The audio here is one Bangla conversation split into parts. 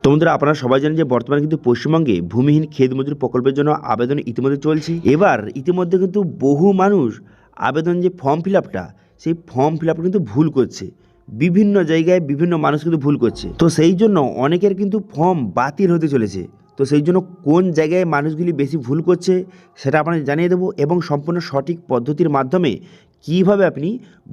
তো বন্ধুরা, আপনারা সবাই জানেন যে বর্তমানে কিন্তু পশ্চিমবঙ্গে ভূমিহীন ক্ষেত মজুর প্রকল্পের জন্য আবেদন ইতিমধ্যে চলছে। এবার ইতিমধ্যে কিন্তু বহু মানুষ আবেদন যে ফর্ম ফিল আপটা, সেই ফর্ম ফিল আপটা কিন্তু ভুল করছে। বিভিন্ন জায়গায় বিভিন্ন মানুষ কিন্তু ভুল করছে। তো সেই জন্য অনেকের কিন্তু ফর্ম বাতিল হতে চলেছে। তো সেই জন্য কোন জায়গায় মানুষগুলি বেশি ভুল করছে সেটা আপনাদের জানিয়ে দেবো, এবং সম্পূর্ণ সঠিক পদ্ধতির মাধ্যমে কীভাবে আপনি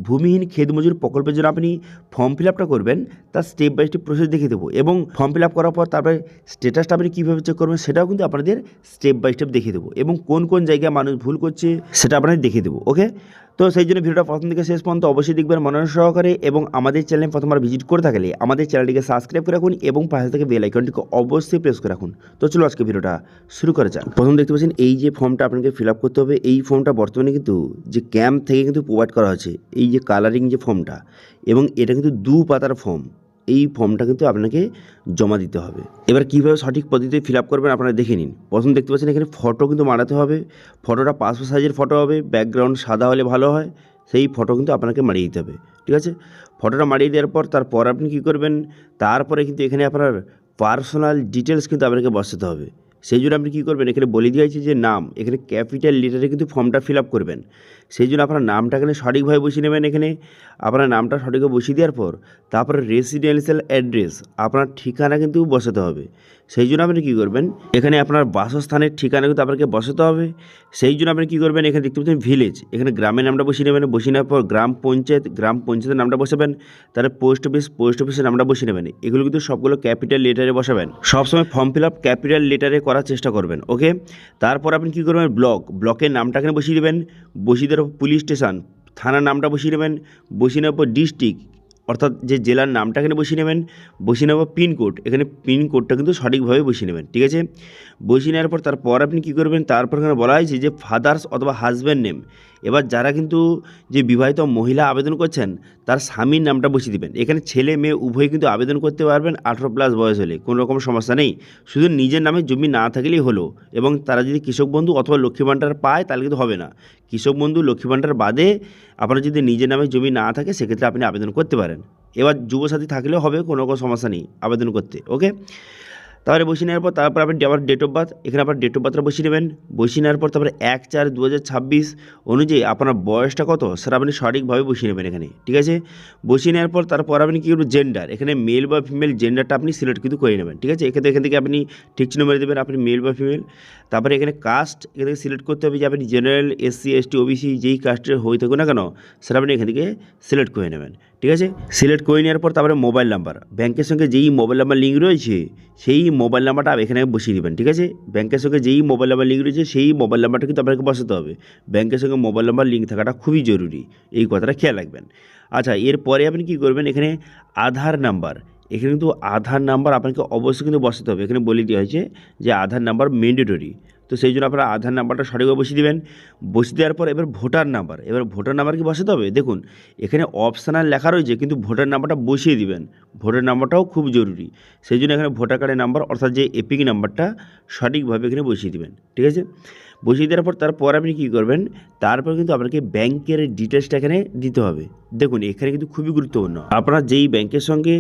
ভূমিহীন ক্ষেত মজুর প্রকল্পের জন্য আপনি ফর্ম ফিল আপটা করবেন তার স্টেপ বাই স্টেপ প্রসেস দেখিয়ে দেবো। এবং ফর্ম ফিল আপ করার পর তারপরে স্ট্যাটাসটা আপনি কীভাবে চেক করবেন সেটাও কিন্তু আপনাদের স্টেপ বাই স্টেপ দেখিয়ে দেবো, এবং কোন কোন জায়গায় মানুষ ভুল করছে সেটা আপনাদের দেখিয়ে দেবো। ওকে, তো সেই জন্য ভিডিওটা প্রথম থেকে শেষ পর্যন্ত অবশ্যই দেখবেন মনোযোগ সহকারে, এবং আমাদের চ্যানেলে প্রথমবার ভিজিট করে থাকলে আমাদের চ্যানেলটিকে সাবস্ক্রাইব করে রাখুন এবং পাশে থেকে বেল আইকনটিকে অবশ্যই প্রেস করে রাখুন। তো চলো আজকে ভিডিওটা শুরু করা যাক। প্রথম দেখতে পাচ্ছেন এই যে ফর্মটা আপনাকে ফিল আপ করতে হবে, এই ফর্মটা বর্তমানে কিন্তু যে ক্যাম্প থেকে কিন্তু প্রোভাইড করা হচ্ছে, এই যে কালারিং যে ফর্মটা, এবং এটা কিন্তু 2 পাতার ফর্ম। এই ফর্মটা কিন্তু আপনাকে জমা দিতে হবে। এবার কীভাবে সঠিক পদ্ধতিতে ফিল আপ করবেন আপনারা দেখে নিন। প্রথম দেখতে পাচ্ছেন এখানে ফটো কিন্তু মারাতে হবে। ফটোটা পাসপোর্ট সাইজের ফটো হবে, ব্যাকগ্রাউন্ড সাদা হলে ভালো হয়, সেই ফটো কিন্তু আপনাকে মারিয়ে দিতে হবে। ঠিক আছে, ফটোটা মারিয়ে দেওয়ার পর তারপর আপনি কী করবেন, তারপরে কিন্তু এখানে আপনার পার্সোনাল ডিটেলস কিন্তু আপনাকে বসাতে হবে। সেই জন্য আপনি কী করবেন, এখানে বলে দিয়েছি যে নাম, এখানে ক্যাপিটাল লেটারে কিন্তু ফর্মটা ফিল আপ করবেন। সেই জন্য আপনার নামটা এখানে সঠিকভাবে বসিয়ে নেবেন। এখানে আপনার নামটা সঠিকভাবে বসিয়ে দেওয়ার পর তারপরে রেসিডেন্সিয়াল অ্যাড্রেস, আপনার ঠিকানা কিন্তু বসাতে হবে। সেই জন্য আপনি কী করবেন, এখানে আপনার বাসস্থানের ঠিকানা কিন্তু আপনাকে বসাতে হবে। সেই জন্য আপনি কী করবেন, এখানে দেখতে পাচ্ছেন ভিলেজ, এখানে গ্রামের নামটা বসিয়ে নেবেন। বসিয়ে নেওয়ার পর গ্রাম পঞ্চায়েতের নামটা বসাবেন। তাহলে পোস্ট অফিসের নামটা বসিয়ে নেবেন। এগুলো কিন্তু সবগুলো ক্যাপিটাল লেটারে বসাবেন। সবসময় ফর্ম ফিল আপ ক্যাপিটাল লেটারে করার চেষ্টা করবেন। ওকে, তারপর আপনি কী করবেন, ব্লকের নামটা এখানে বসিয়ে দেবেন। বসিয়ে দেওয়ার পর পুলিশ স্টেশন, থানার নামটা বসিয়ে নেবেন। বসিয়ে নেওয়ার পর ডিস্ট্রিক্ট, অর্থাৎ যে জেলার নামটা এখানে বসিয়ে নেবেন। বসিয়ে নেওয়ার পর পিনকোড, এখানে পিনকোডটা কিন্তু সঠিকভাবে বসিয়ে নেবেন। ঠিক আছে, বসিয়ে নেওয়ার পর তারপর আপনি কী করবেন, তারপর এখানে বলা হয়েছে যে ফাদার্স অথবা হাজব্যান্ড নেম। এবার যারা কিন্তু যে বিবাহিত মহিলা আবেদন করছেন তার স্বামীর নামটা বসিয়ে দেবেন। এখানে ছেলে মেয়ে উভয় কিন্তু আবেদন করতে পারবেন 18+ বয়স হলে, কোনো রকম সমস্যা নেই। শুধু নিজের নামে জমি না থাকলেই হলো, এবং তারা যদি কৃষক বন্ধু অথবা লক্ষ্মী ভাণ্ডার পায় তাহলে কিন্তু হবে না। কৃষক বন্ধু লক্ষ্মী ভাণ্ডার বাদে আপনার যদি নিজের নামে জমি না থাকে সেক্ষেত্রে আপনি আবেদন করতে পারেন। এবার যুবসাথী থাকলেও হবে, কোনো রকম সমস্যা নেই আবেদন করতে। ওকে, তারপরে বসিয়ে নেওয়ার পর তারপর আপনি আবার ডেট অফ বার্থ, এখানে আপনার ডেট অফ বার্থটা বসিয়ে নেবেন। বসিয়ে নেওয়ার পর তারপরে 1/4/2026 অনুযায়ী আপনার বয়সটা কত সেটা আপনি সঠিকভাবে বসিয়ে নেবেন এখানে। ঠিক আছে, বসিয়ে নেওয়ার পর তারপর আপনি কী করবেন, জেন্ডার, এখানে মেল বা ফিমেল জেন্ডারটা আপনি সিলেক্ট কিন্তু করে নেবেন। ঠিক আছে, এখান থেকে আপনি ঠিক চিহ্ন মেরে দেবেন আপনি মেল বা ফিমেল। তারপরে এখানে কাস্ট, এখান থেকে সিলেক্ট করতে হবে যে আপনি জেনারেল, SC ST OBC যেই কাস্টের হয়ে থাকুন না কেন সেটা আপনি এখান থেকে সিলেক্ট করে নেবেন। ঠিক আছে, সিলেক্ট করে নেওয়ার পর তারপরে মোবাইল নাম্বার, ব্যাংকের সঙ্গে যেই মোবাইল নাম্বার লিঙ্ক রয়েছে সেই মোবাইল নাম্বারটা এখানে বসিয়ে দেবেন। ঠিক আছে, ব্যাংকের সঙ্গে যেই মোবাইল নাম্বার লিঙ্ক রয়েছে সেই মোবাইল নাম্বারটা কিন্তু আপনাকে বসাতে হবে। ব্যাংকের সঙ্গে মোবাইল নাম্বার লিঙ্ক থাকাটা খুবই জরুরি, এই কথাটা খেয়াল রাখবেন। আচ্ছা, এরপরে আপনি কী করবেন, এখানে আধার নাম্বার, এখানে কিন্তু আধার নাম্বার আপনাকে অবশ্যই কিন্তু বসাতে হবে। এখানে বলে দেওয়া হয়েছে যে আধার নাম্বার ম্যান্ডেটরি, তো সেই জন্য আপনারা আধার নাম্বারটা সঠিকভাবে বসিয়ে দেবেন। বসিয়ে দেওয়ার পর এবার ভোটার নাম্বার, এবার ভোটার নাম্বার কি বসাতে হবে, দেখুন এখানে অপশনাল লেখা রয়েছে কিন্তু ভোটার নাম্বারটা বসিয়ে দিবেন। ভোটার নাম্বারটাও খুব জরুরি, সেই জন্য এখানে ভোটার কার্ডের নাম্বার অর্থাৎ যে এপিক নাম্বারটা সঠিকভাবে এখানে বসিয়ে দিবেন। ঠিক আছে, বসিয়ে দেওয়ার পর তারপর আপনি কী করবেন, তারপর কিন্তু আপনাকে ব্যাংকের ডিটেলসটা এখানে দিতে হবে। দেখুন এখানে কিন্তু খুবই গুরুত্বপূর্ণ, আপনার যেই ব্যাংকের সঙ্গে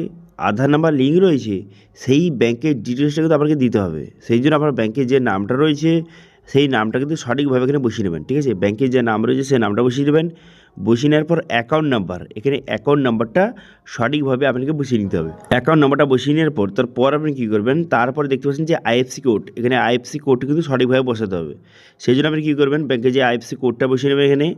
আধার নাম্বার লিঙ্ক রয়েছে সেই ব্যাংকের ডিটেলসটা কিন্তু আপনাকে দিতে হবে। সেই জন্য আপনার ব্যাংকের যে নামটা রয়েছে সেই নামটা কিন্তু সঠিকভাবে এখানে বসিয়ে নেবেন। ঠিক আছে, ব্যাংকের যে নাম রয়েছে সেই নামটা বসিয়ে দেবেন। বসিয়ে নেওয়ার পর অ্যাকাউন্ট নাম্বার, এখানে অ্যাকাউন্ট নাম্বারটা সঠিকভাবে আপনাকে বসিয়ে নিতে হবে। অ্যাকাউন্ট নাম্বারটা বসিয়ে নেওয়ার পর তারপর আপনি কী করবেন, তারপরে দেখতে পাচ্ছেন যে IFSC কোড, এখানে IFSC কোড কিন্তু সঠিকভাবে বসাতে হবে। সেই জন্য আপনি কী করবেন, ব্যাংকে যে IFSC কোডটা বসিয়ে নেবেন এখানে।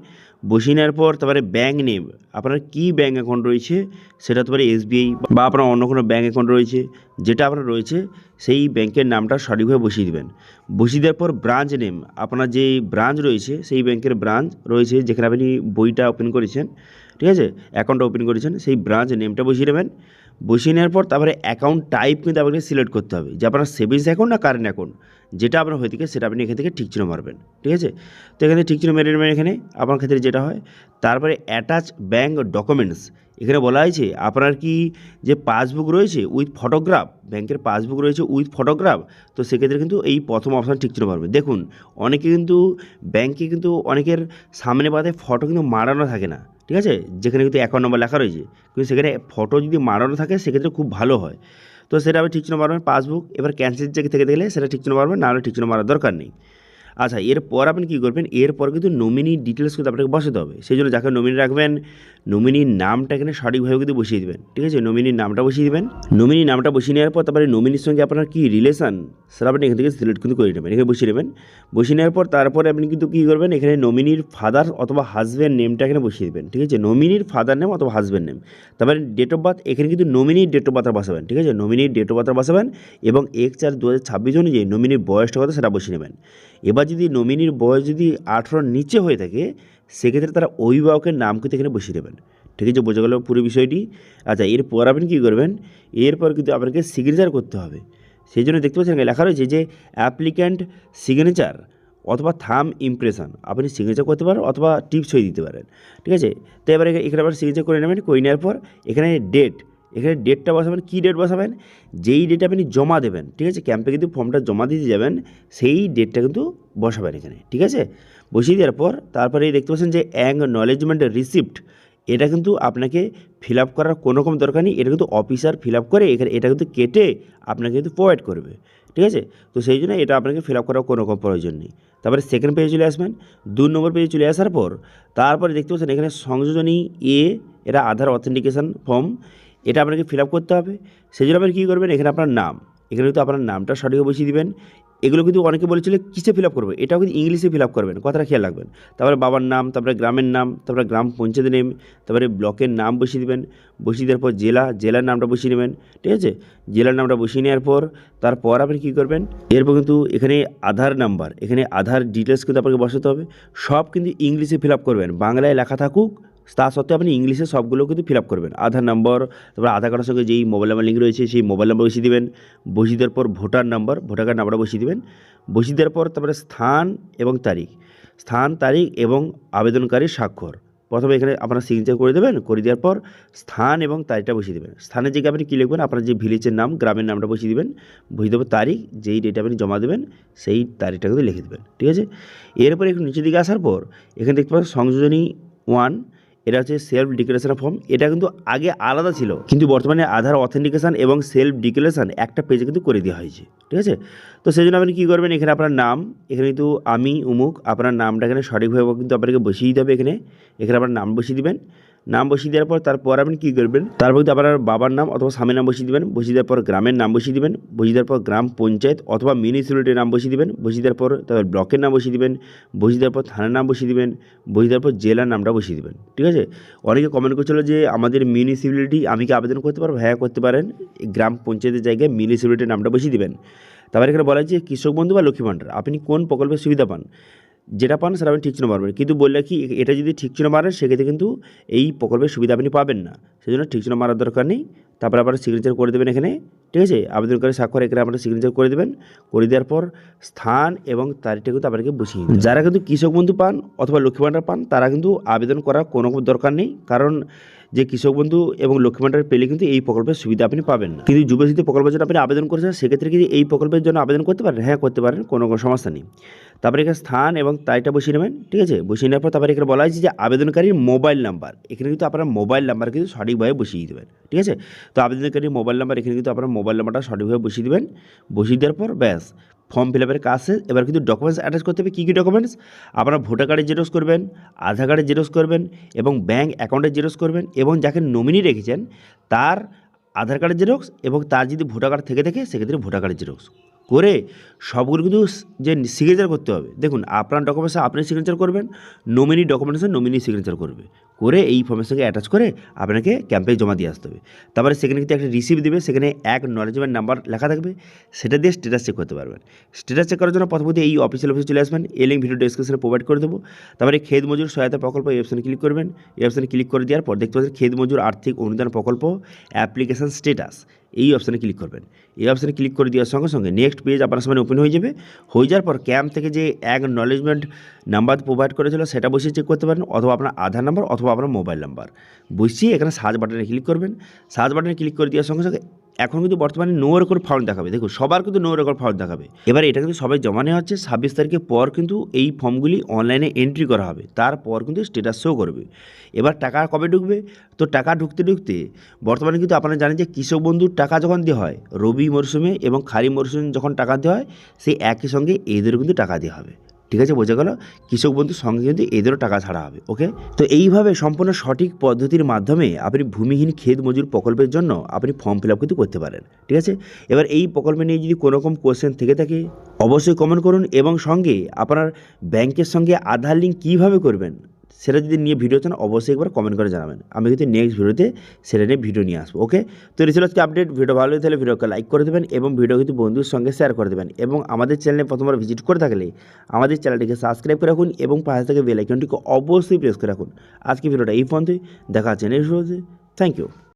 বসিয়ে নেওয়ার পর তারপরে ব্যাঙ্ক নেম, আপনার কী ব্যাঙ্ক অ্যাকাউন্ট রয়েছে সেটা তো পারে SBI বা আপনার অন্য কোনো ব্যাঙ্ক অ্যাকাউন্ট রয়েছে, যেটা আপনার রয়েছে সেই ব্যাংকের নামটা সঠিকভাবে বসিয়ে দেবেন। বসিয়ে দেওয়ার পর ব্রাঞ্চ নেম, আপনার যে ব্রাঞ্চ রয়েছে সেই ব্যাংকের ব্রাঞ্চ রয়েছে যেখানে আপনি বইটা ওপেন করেছেন, ঠিক আছে, অ্যাকাউন্টটা ওপেন করেছেন, সেই ব্রাঞ্চ নেমটা বসিয়ে নেবেন। বসিয়ে নেওয়ার পর তারপরে অ্যাকাউন্ট টাইপ কিন্তু আপনাকে সিলেক্ট করতে হবে যে আপনার সেভিংস অ্যাকাউন্ট না কারেন্ট অ্যাকাউন্ট, যেটা আপনার হয়ে থাকে সেটা আপনি এখান থেকে ঠিক চিহ্ন মারবেন। ঠিক আছে, তো এখানে ঠিক চিহ্ন মেরে নেবেন এখানে আপনার ক্ষেত্রে যেটা হয়। তারপরে অ্যাটাচ ব্যাঙ্ক ডকুমেন্টস, এখানে বলা হয়েছে আপনার কি যে পাসবুক রয়েছে উইথ ফটোগ্রাফ, ব্যাংকের পাসবুক রয়েছে উইথ ফটোগ্রাফ, তো সেক্ষেত্রে কিন্তু এই প্রথম অপশান ঠিক চিহ্ন মারবে। দেখুন অনেকে কিন্তু ব্যাংকে কিন্তু অনেকের সামনে পাতায় ফটো কিন্তু মারানো থাকে না, ঠিক আছে, যেখানে কিন্তু অ্যাকাউন্ট নাম্বার লেখা রয়েছে, কিন্তু সেখানে ফটো যদি মারানো থাকে সেক্ষেত্রে খুব ভালো হয়। তো সেটা আপনি ঠিক চিহ্ন মারবেন। পাসবুক এবার ক্যান্সেল চেক থেকে গেলে সেটা ঠিক চিহ্ন মারবেন, নাহলে ঠিক চিহ্ন মারার দরকার নেই। আচ্ছা, এরপর আপনি কী করবেন, এরপর কিন্তু নমিনি ডিটেলস কিন্তু আপনাকে বসাতে হবে। সেই জন্য যাকে নমিনি রাখবেন, নমিনির নামটা এখানে সঠিকভাবে কিন্তু বসিয়ে দেবেন। ঠিক আছে, নমিনির নামটা বসিয়ে দেবেন। নমিনির নামটা বসিয়ে নেওয়ার পর তারপরে নমিনির সঙ্গে আপনার কী রিলেশন সেটা আপনি এখান থেকে সিলেক্ট কিন্তু করে নেবেন, এখানে বসিয়ে নেবেন। বসিয়ে নেওয়ার পর তারপরে আপনি কিন্তু কী করবেন, এখানে নমিনির ফাদার অথবা হাজব্যান্ড নেমটা এখানে বসিয়ে দেবেন। ঠিক আছে, নমিনির ফাদার নেম অথবা হাজব্যান্ড নেম। তারপরে ডেট অফ বার্থ, এখানে কিন্তু নমিনির ডেট অফ বার্থ বসাবেন। ঠিক আছে, নমিনির ডেট অফ বার্থ বসাবেন এবং 1/4/2026 অনুযায়ী নমিনির বয়সটা কত সেটা বসিয়ে নেবেন। এবার যদি নমিনির বয়স যদি 18 নিচে হয়ে থাকে, সেক্ষেত্রে তারা অভিভাবকের নাম কিন্তু এখানে বসিয়ে দেবেন। ঠিক আছে, বোঝা গেল পুরো বিষয়টি। আচ্ছা, এরপর আপনি কী করবেন, এরপর কিন্তু আপনাকে সিগনেচার করতে হবে। সেই জন্য দেখতে পাচ্ছেন লেখা রয়েছে যে অ্যাপ্লিক্যান্ট সিগনেচার অথবা থাম ইমপ্রেশন, আপনি সিগনেচার করতে পারেন অথবা টিপস হয়ে দিতে পারেন। ঠিক আছে, তো এবারে এখানে আবার সিগনেচার করে নেবেন। করে নেওয়ার পর এখানে ডেটটা বসাবেন। কী ডেট বসাবেন, যেই ডেটে আপনি জমা দেবেন। ঠিক আছে, ক্যাম্পে কিন্তু ফর্মটা জমা দিতে যাবেন, সেই ডেটটা কিন্তু বসাবেন এখানে। ঠিক আছে, বসিয়ে দেওয়ার পর তারপরে দেখতে পাচ্ছেন যে অ্যাকনলেজমেন্ট রিসিপ্ট, এটা কিন্তু আপনাকে ফিল আপ করার কোনো রকম দরকার নেই। এটা কিন্তু অফিসার ফিল আপ করে এখানে এটা কিন্তু কেটে আপনাকে কিন্তু প্রোভাইড করবে। ঠিক আছে, তো সেই জন্য এটা আপনাকে ফিল আপ করার কোনো রকম প্রয়োজন নেই। তারপরে সেকেন্ড পেজে চলে আসবেন। 2 নম্বর পেজে চলে আসার পর তারপরে দেখতে পাচ্ছেন এখানে সংযোজনী এটা আধার অথেন্টিকেশন ফর্ম, এটা আপনাকে ফিল আপ করতে হবে। সেই জন্য আপনি কী করবেন, এখানে আপনার নাম, এখানে কিন্তু আপনার নামটা সঠিকভাবে বসিয়ে দিবেন। এগুলো কিন্তু অনেকে বলেছিল কিসে ফিল আপ করবে, এটাও কিন্তু ইংলিশে ফিল আপ করবেন, কথাটা খেয়াল রাখবেন। তারপরে বাবার নাম, তারপরে গ্রামের নাম, তারপরে গ্রাম পঞ্চায়েত নেম, তারপরে ব্লকের নাম বসিয়ে দেবেন। বসিয়ে দেওয়ার পর জেলার নামটা বসিয়ে নেবেন। ঠিক আছে, জেলার নামটা বসিয়ে নেওয়ার পর তারপর আপনি কী করবেন, এরপর কিন্তু এখানে আধার নাম্বার, এখানে আধার ডিটেলস কিন্তু আপনাকে বসাতে হবে। সব কিন্তু ইংলিশে ফিল আপ করবেন, বাংলায় লেখা থাকুক তা সত্ত্বেও আপনি ইংলিশে সবগুলো কিন্তু ফিল আপ করবেন। আধার নম্বর, তারপর আধার কার্ডের সঙ্গে যেই মোবাইল নাম্বার লিঙ্ক রয়েছে সেই মোবাইল নাম্বার বসিয়ে দেবেন। বসিয়ে দেওয়ার পর ভোটার কার্ড নাম্বারটা বসিয়ে দেবেন। বসিয়ে দেওয়ার পর তারপরে স্থান এবং তারিখ এবং আবেদনকারীর স্বাক্ষর। প্রথমে এখানে আপনার সিগনেচার করে দেবেন। করে দেওয়ার পর স্থান এবং তারিখটা বসিয়ে দেবেন। স্থানের জায়গায় আপনি কী লিখবেন, আপনার যে ভিলেজের নাম, গ্রামের নামটা বসিয়ে দেবেন। বসিয়ে দেবো তারিখ, যেই ডেটে আপনি জমা দেবেন সেই তারিখটা কিন্তু লিখে দেবেন। ঠিক আছে, এরপরে একটু নিচের দিকে আসার পর এখানে দেখতে পাচ্ছেন সংযোজনী 1, এটা হচ্ছে সেলফ ডিক্লারেশন ফর্ম। এটা কিন্তু আগে আলাদা ছিল, কিন্তু বর্তমানে আধার অথেন্টিকেশন এবং সেলফ ডিক্লারেশন একটা পেজে কিন্তু করে দেওয়া হয়েছে। ঠিক আছে, তো সেই জন্য আপনি কী করবেন, এখানে আপনার নাম, এখানে কিন্তু আমি উমুক, আপনার নামটা এখানে সঠিকভাবে কিন্তু আপনাকে বসিয়ে দিতে হবে। এখানে আপনার নাম বসিয়ে দিবেন। নাম বসিয়ে দেওয়ার পর তারপর আপনি কী করবেন, তারপর কিন্তু আপনার বাবার নাম অথবা স্বামীর নাম বসিয়ে দেবেন। বসিয়ে দেওয়ার পর গ্রামের নাম বসিয়ে দেবেন। বসিয়ে দেওয়ার পর গ্রাম পঞ্চায়েত অথবা মিউনিসিপ্যালিটির নাম বসিয়ে দেবেন। বসিয়ে দেওয়ার পর তারপর ব্লকের নাম বসিয়ে দেবেন। বসিয়ে দেওয়ার পর থানার নাম বসিয়ে দেবেন। বসিয়ে দেওয়ার পর জেলার নামটা বসিয়ে দেবেন। ঠিক আছে, অনেকে কমেন্ট করছিল যে আমাদের মিউনিসিপ্যালিটি আমি কি আবেদন করতে পারবো, হ্যাঁ করতে পারেন। গ্রাম পঞ্চায়েতের জায়গায় মিউনিসিপ্যালিটির নামটা বসিয়ে দেবেন। তারপরে এখানে বলা যে কৃষক বন্ধু বা লক্ষ্মী ভাণ্ডার, আপনি কোন প্রকল্পের সুবিধা পান, যেটা পান সেটা আপনি ঠিক চিহ্ন মারবেন। কিন্তু বললে কি এটা যদি ঠিক চিহ্ন মারেন সেক্ষেত্রে কিন্তু এই প্রকল্পের সুবিধা আপনি পাবেন না, সেই জন্য ঠিক চিহ্ন মারার দরকার নেই। তারপরে আপনারা সিগনেচার করে দেবেন এখানে। ঠিক আছে, আবেদনকারী স্বাক্ষর এখানে আপনারা সিগনেচার করে দেবেন। করে দেওয়ার পর স্থান এবং তারিখটা কিন্তু আপনাকে বসিয়ে দিন। যারা কিন্তু কৃষক বন্ধু পান অথবা লক্ষ্মী ভাণ্ডার পান তারা কিন্তু আবেদন করার কোনো দরকার নেই, কারণ যে কৃষক বন্ধু এবং লক্ষ্মী ভাণ্ডার পেলে কিন্তু এই প্রকল্পের সুবিধা আপনি পাবেন না। কিন্তু যুবশক্তি প্রকল্পের জন্য আপনি আবেদন করেছেন, সেক্ষেত্রে কিন্তু এই প্রকল্পের জন্য আবেদন করতে পারেন, হ্যাঁ করতে পারেন, কোনো সমস্যা নেই। তারপরে এখানে স্থান এবং তারিখটা বসিয়ে নেবেন। ঠিক আছে, বসিয়ে নেওয়ার পর তারপরে এখানে বলা হয়েছে যে আবেদনকারীর মোবাইল নাম্বার, এখানে কিন্তু আপনার মোবাইল নাম্বার কিন্তু সঠিকভাবে বসিয়ে দেবেন। ঠিক আছে, তো আবেদনকারীর মোবাইল নাম্বার, এখানে কিন্তু আপনার মোবাইল নাম্বারটা সঠিকভাবে বসিয়ে দেবেন। বসিয়ে দেওয়ার পর ব্যাস ফর্ম ফিল আপের কাজ শেষ। এবার কিন্তু ডকুমেন্টস অ্যাটাচ করতে হবে। কী কী ডকুমেন্টস, আপনার ভোটার কার্ডের জেরক্স করবেন, আধার কার্ডের জেরক্স করবেন এবং ব্যাঙ্ক অ্যাকাউন্টের জেরক্স করবেন, এবং যাকে নমিনি রেখেছেন তার আধার কার্ডের জেরক্স, এবং তার যদি ভোটার কার্ড থেকে থাকে সেক্ষেত্রে ভোটার কার্ডের জেরক্স করে সবগুলো কিন্তু যে সিগনেচার করতে হবে। দেখুন, আপনার ডকুমেন্টসে আপনি সিগনেচার করবেন, নমিনি ডকুমেন্টসে নমিনি সিগনেচার করবে, করে এই ফর্মের সঙ্গে অ্যাটাচ করে আপনাকে ক্যাম্পে জমা দিয়ে আসতে হবে। তারপরে সেখানে কিন্তু একটা রিসিপ্ট দেবে, সেখানে অ্যাকনলেজমেন্ট নাম্বার লেখা থাকবে, সেটা দিয়ে স্ট্যাটাস চেক করতে পারবেন। স্ট্যাটাস চেক করার জন্য প্রথমত এই অফিসে চলে আসবেন। এই লিঙ্ক ভিডিও ডেসক্রিপশনে প্রোভাইড করে দেবো। তারপরে ক্ষেত মজুর সহায়তা প্রকল্প, এই অপশানে ক্লিক করবেন। এই অপশানে ক্লিক করে দেওয়ার পর দেখতে পাচ্ছেন ক্ষেত মজুর আর্থিক অনুদান প্রকল্প অ্যাপ্লিকেশন স্ট্যাটাস, এই অপশানে ক্লিক করবেন। এই অপশানে ক্লিক করে দেওয়ার সঙ্গে সঙ্গে নেক্সট পেজ আপনার সামনে ওপেন হয়ে যাবে। হয়ে যাওয়ার পর ক্যাম্প থেকে যে অ্যাকনলেজমেন্ট নাম্বার প্রোভাইড করেছিল সেটা বসিয়ে চেক করতে পারেন, অথবা আপনার আধার নাম্বার অথবা আপনার মোবাইল নাম্বার বসিয়ে এখানে সার্চ বাটনে ক্লিক করবেন। সার্চ বাটনে ক্লিক করে দেওয়ার সঙ্গে সঙ্গে এখন কিন্তু বর্তমানে নো রেকর্ড ফাউন্ড দেখাবে। দেখুন সবার কিন্তু নো রেকর্ড ফাউন্ড দেখাবে। এবার এটা কিন্তু সবাই জমা নেওয়া হচ্ছে 26 তারিখের পর কিন্তু এই ফর্মগুলি অনলাইনে এন্ট্রি করা হবে, তারপর কিন্তু স্ট্যাটাস শো করবে। এবার টাকা কবে ঢুকবে? তো টাকা ঢুকতে ঢুকতে বর্তমানে কিন্তু আপনারা জানেন যে কৃষক বন্ধুর টাকা যখন দেওয়া হয় রবি মরশুমে এবং খারিফ মরশুমে যখন টাকা দেওয়া হয় সেই একই সঙ্গে এদেরও কিন্তু টাকা দেওয়া হবে। ঠিক আছে, বোঝা গেল? কৃষক বন্ধুর সঙ্গে কিন্তু এদেরও টাকা ছাড়া হবে। ওকে, তো এইভাবে সম্পূর্ণ সঠিক পদ্ধতির মাধ্যমে আপনি ভূমিহীন ক্ষেত মজুর প্রকল্পের জন্য আপনি ফর্ম ফিল আপ কিন্তু করতে পারেন। ঠিক আছে, এবার এই প্রকল্প নিয়ে যদি কোনো রকম কোয়েশ্চেন থেকে থাকে অবশ্যই কমেন্ট করুন, এবং সঙ্গে আপনার ব্যাংকের সঙ্গে আধার লিঙ্ক কীভাবে করবেন সেটা যদি নিয়ে ভিডিও চান অবশ্যই একবার কমেন্ট করে জানাবেন। আমি কিন্তু নেক্সট ভিডিওতে সেটা নিয়ে ভিডিও নিয়ে আসবো। ওকে, তো এই ছিল আজকে আপডেট। ভিডিও ভালো হয়ে তাহলে ভিডিওকে লাইক করে দেবেন এবং ভিডিও কিন্তু বন্ধুর সঙ্গে শেয়ার করে দেবেন, এবং আমাদের চ্যানেলে প্রথমবার ভিজিট করে থাকলে আমাদের চ্যানেলটিকে সাবস্ক্রাইব করে রাখুন এবং পাশে থেকে বেল আইকনটিকে অবশ্যই প্রেস করে রাখুন। আজকে ভিডিওটা এই পর্যন্তই, দেখা হচ্ছে নেক্সট ভিডিওতে। Thank you.